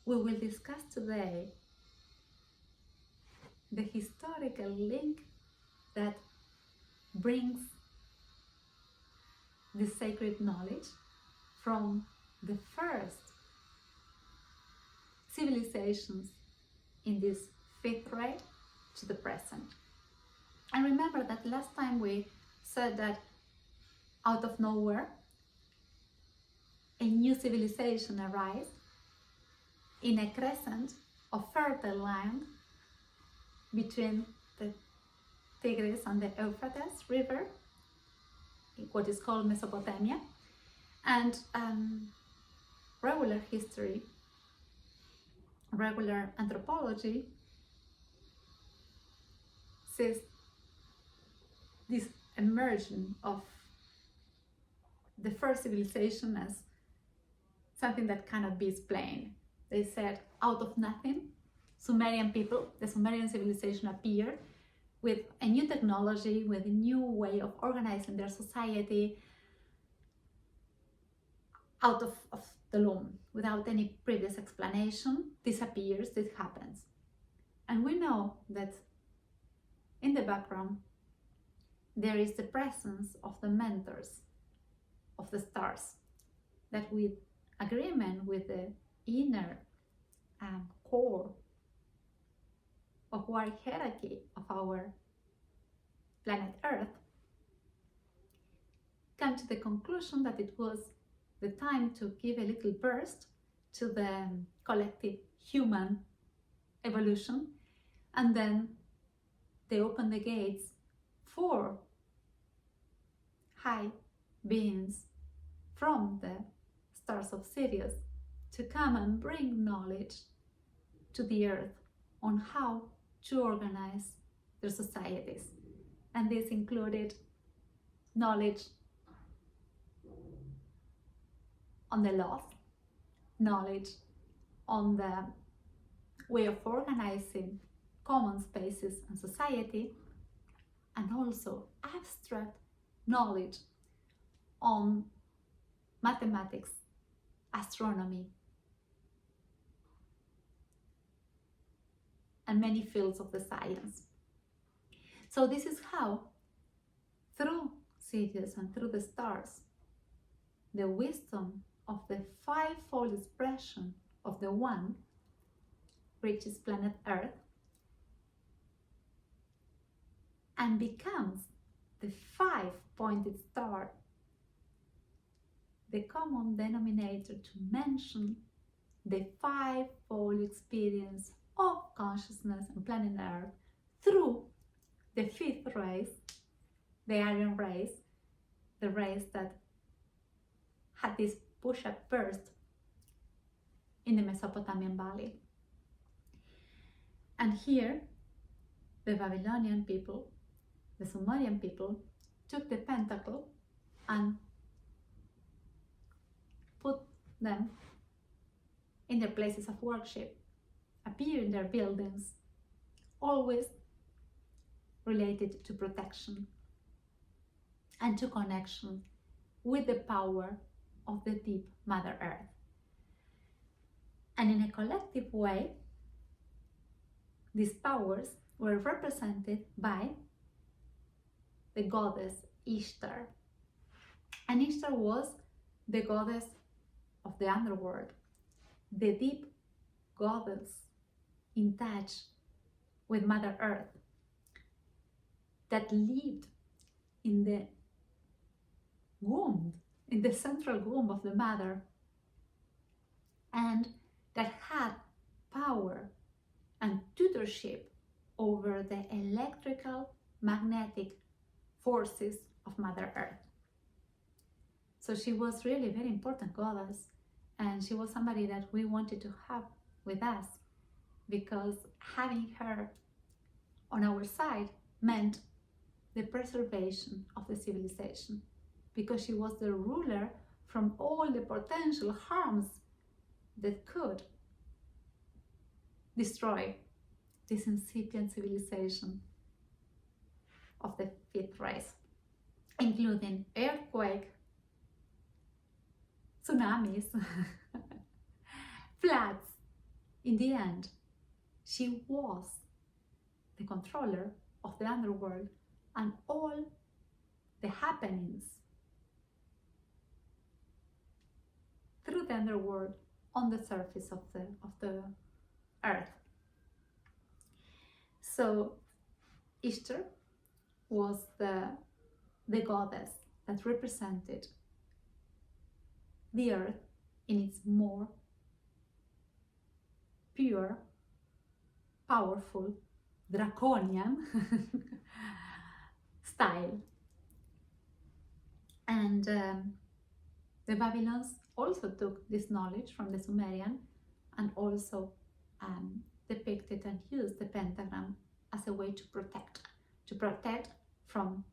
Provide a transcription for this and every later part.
we will discuss today the historical link that brings the sacred knowledge from the first civilizations in this fifth ray to the present. And remember that last time we said that out of nowhere a new civilization arose in a crescent of fertile land between the Tigris and the Euphrates River, what is called Mesopotamia, and regular history, regular anthropology sees this emergence of the first civilization as something that cannot be explained. They said out of nothing, Sumerian people, the Sumerian civilization appeared with a new technology, with a new way of organizing their society out of the loom, without any previous explanation. This appears, this happens. And we know that in the background there is the presence of the mentors of the stars that, with agreement with the inner core of wide hierarchy of our planet Earth, come to the conclusion that it was the time to give a little burst to the collective human evolution, and then they open the gates for high beings from the stars of Sirius to come and bring knowledge to the earth on how to organize their societies. And this included knowledge on the laws, knowledge on the way of organizing common spaces and society, and also abstract knowledge on mathematics, astronomy, and many fields of the science. So this is how, through Sirius and through the stars, the wisdom of the fivefold expression of the One reaches planet Earth and becomes the five-pointed star, the common denominator to mention the fivefold experience of consciousness on planet Earth through the fifth race, the iron race, the race that had this push-up first in the Mesopotamian Valley. And here, the Babylonian people, the Sumerian people, took the pentacle and put them in their places of worship, appear in their buildings, always related to protection and to connection with the power of the deep Mother Earth. And in a collective way, these powers were represented by the goddess Ishtar. And Ishtar was the goddess of the underworld, the deep goddess in touch with Mother Earth, that lived in the womb, in the central womb of the mother, and that had power and tutorship over the electrical magnetic forces of Mother Earth. So she was really a very important goddess, and she was somebody that we wanted to have with us, because having her on our side meant the preservation of the civilization, because she was the ruler from all the potential harms that could destroy this incipient civilization of the fifth race, including earthquake, tsunamis, floods, in the end, she was the controller of the underworld and all the happenings through the underworld on the surface of the earth. So Ishtar was the goddess that represented the earth in its more pure, powerful, draconian style. And the Babylons also took this knowledge from the Sumerian and also depicted and used the pentagram as a way to protect from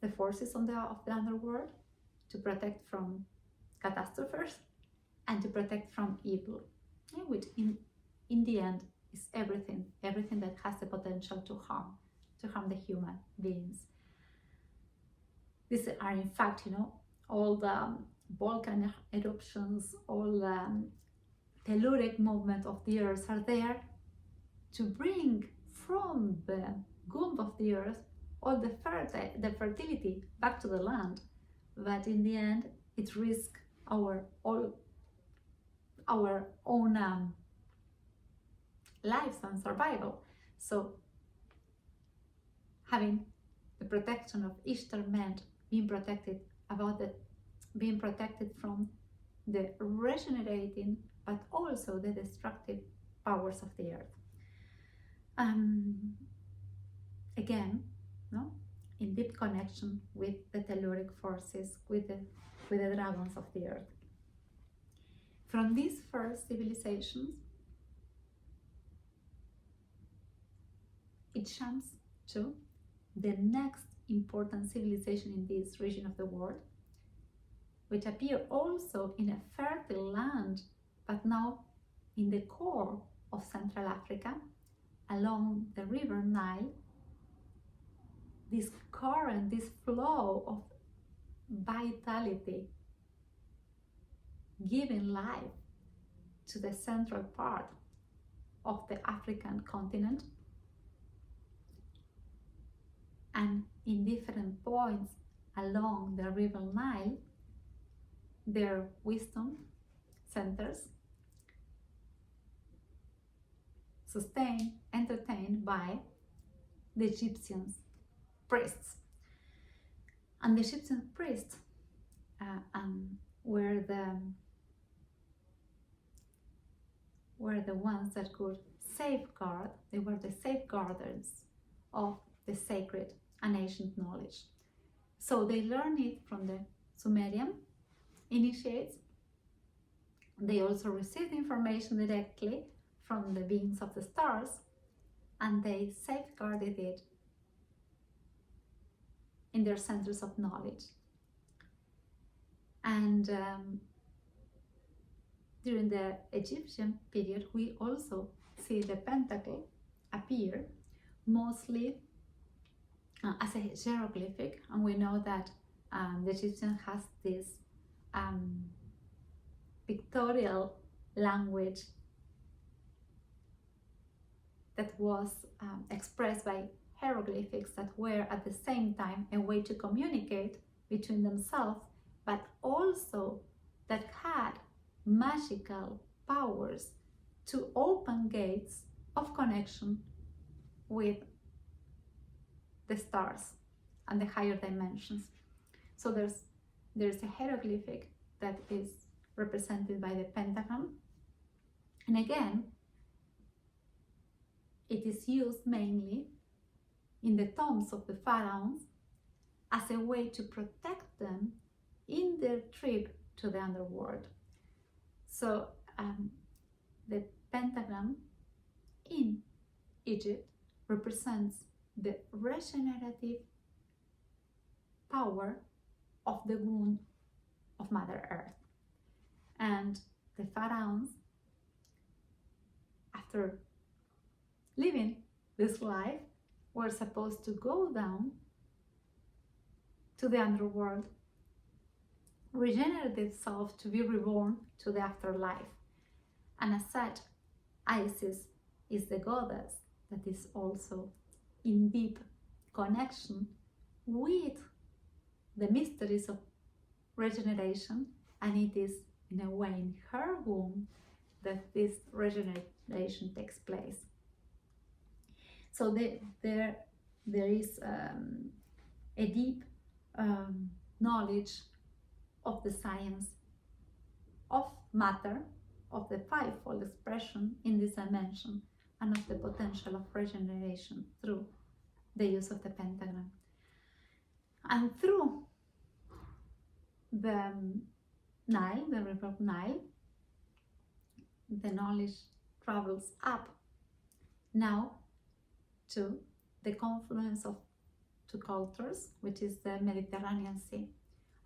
the forces of the underworld, to protect from catastrophes, and to protect from evil, which in the end is everything that has the potential to harm the human beings. These are in fact, all the volcanic eruptions, all the telluric movement of the earth are there to bring from the womb of the earth all the fertility back to the land. But in the end, it risks our own lives and survival. So having the protection of Ishtar meant being protected from the regenerating but also the destructive powers of the earth. Again, in deep connection with the telluric forces, with the dragons of the earth. From these first civilizations, it jumps to the next important civilization in this region of the world, which appear also in a fertile land, but now in the core of Central Africa, along the river Nile. This current, this flow of vitality, giving life to the central part of the African continent. And in different points along the river Nile, their wisdom centers, sustained, entertained by the Egyptian priests. And the Egyptian priests were the ones that could safeguard, they were the safeguarders of the sacred and ancient knowledge. So they learned it from the Sumerian initiates. They also received information directly from the beings of the stars, and they safeguarded it in their centers of knowledge. And during the Egyptian period, we also see the pentacle appear mostly as a hieroglyphic, and we know that the Egyptian has this pictorial language that was expressed by hieroglyphics that were at the same time a way to communicate between themselves, but also that had magical powers to open gates of connection with the stars and the higher dimensions. So there's a hieroglyphic that is represented by the pentagram, and again it is used mainly in the tombs of the pharaohs as a way to protect them in their trip to the underworld. So the pentagram in Egypt represents the regenerative power of the womb of Mother Earth. And the pharaohs, after living this life, were supposed to go down to the underworld, regenerate themselves to be reborn to the afterlife. And as such, Isis is the goddess that is also in deep connection with the mysteries of regeneration, and it is in a way in her womb that this regeneration takes place. So there is a deep knowledge of the science of matter, of the fivefold expression in this dimension, and of the potential of regeneration through the use of the pentagram. And through the Nile, the river of Nile, the knowledge travels up now to the confluence of two cultures, which is the Mediterranean Sea.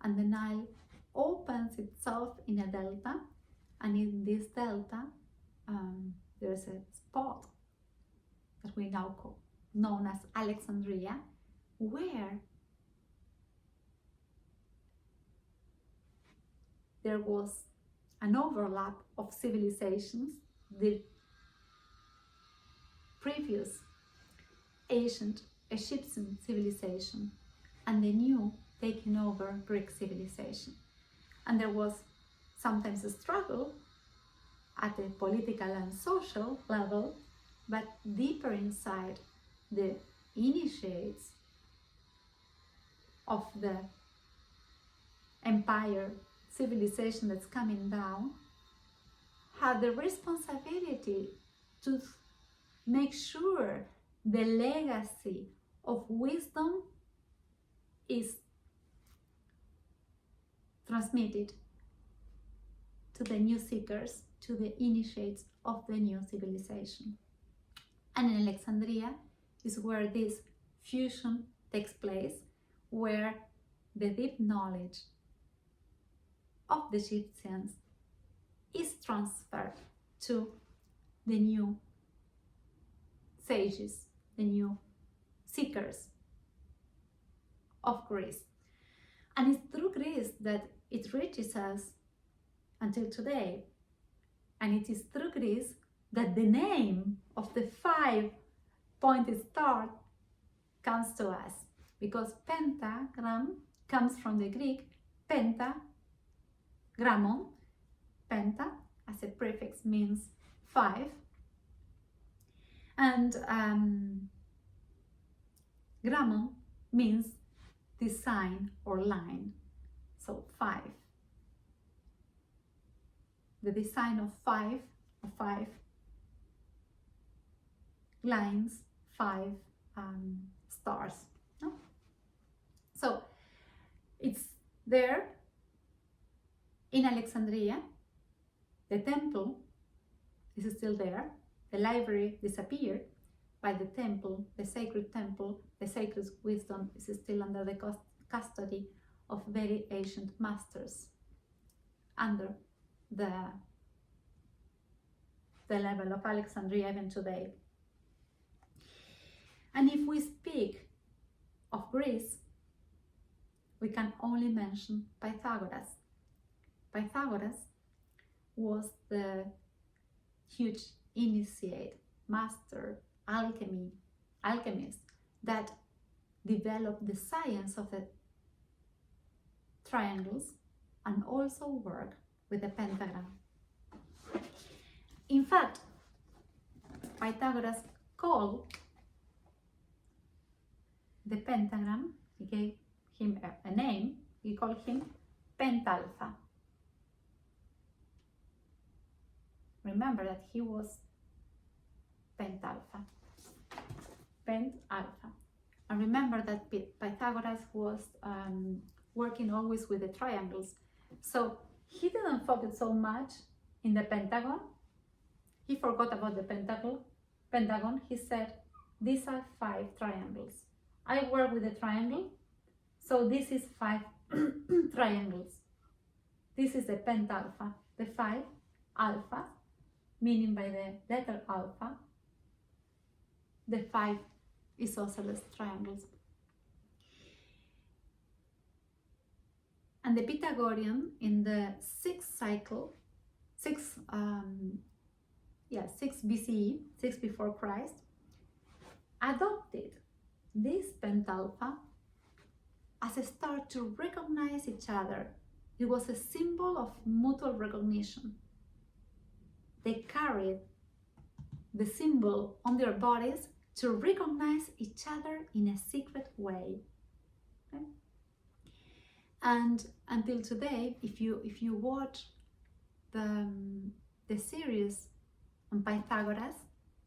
And the Nile opens itself in a delta, and in this delta there's a spot that we now call known as Alexandria, where there was an overlap of civilizations, the previous ancient Egyptian civilization and the new taking over Greek civilization. And there was sometimes a struggle at the political and social level, but deeper inside, the initiates of the empire civilization that's coming down had the responsibility to make sure the legacy of wisdom is transmitted to the new seekers, to the initiates of the new civilization. And in Alexandria is where this fusion takes place, where the deep knowledge of the Egyptians is transferred to the new sages, the new seekers of Greece. And it's through Greece that it reaches us until today. And it is through Greece that the name of the 5-pointed star comes to us, because pentagram comes from the Greek pentagrammon. Penta as a prefix means 5, and grammon means design or line. So 5, the design of 5 lines, 5 stars. No? So it's there in Alexandria. The temple is still there. The library disappeared, but the temple, the sacred wisdom is still under the custody of very ancient masters under the level of Alexandria even today. And if we speak of Greece, we can only mention Pythagoras. Pythagoras was the huge initiate, master, alchemist that developed the science of the triangles and also worked with the pentagram. In fact, Pythagoras called the pentagram, he gave him a name, he called him pentalpha. Remember that he was pentalpha. And remember that Pythagoras was working always with the triangles. So he didn't focus so much in the pentagon. He forgot about the pentagon. He said, these are 5 triangles. I work with a triangle, so this is 5 triangles. This is the pentalpha, the 5 alpha, meaning by the letter alpha, the 5 isosceles triangles. And the Pythagorean in the 6th 6 BCE, 6 before Christ, adopted this pentalpha as a start to recognize each other. It was a symbol of mutual recognition. They carried the symbol on their bodies to recognize each other in a secret way. Okay? And until today, if you watch the series on Pythagoras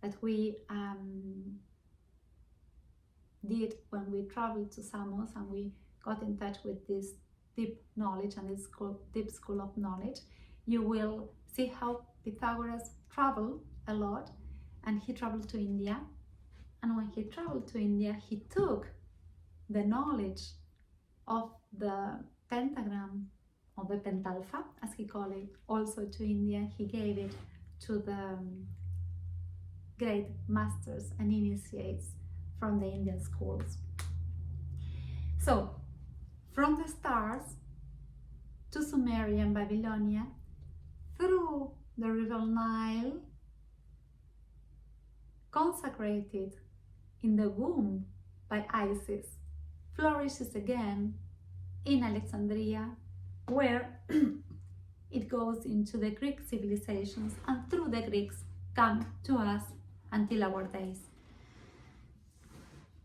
that we did when we traveled to Samos and we got in touch with this deep knowledge and this deep school of knowledge, you will see how Pythagoras traveled a lot, and he traveled to India. And when he traveled to India, he took the knowledge of the pentagram, or the pentalpha, as he called it, also to India. He gave it to the great masters and initiates from the Indian schools. So, from the stars to Sumeria and Babylonia, through the river Nile, consecrated in the womb by Isis, flourishes again in Alexandria, where it goes into the Greek civilizations, and through the Greeks come to us until our days.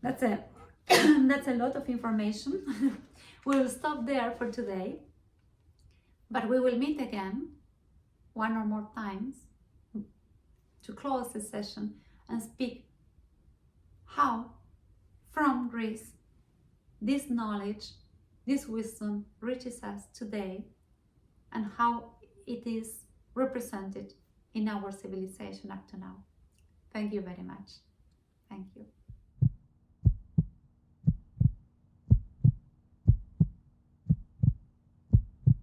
That's a lot of information. We will stop there for today, but we will meet again one or more times to close the session and speak how from Greece this knowledge, this wisdom reaches us today, and how it is represented in our civilization up to now. Thank you very much. Thank you.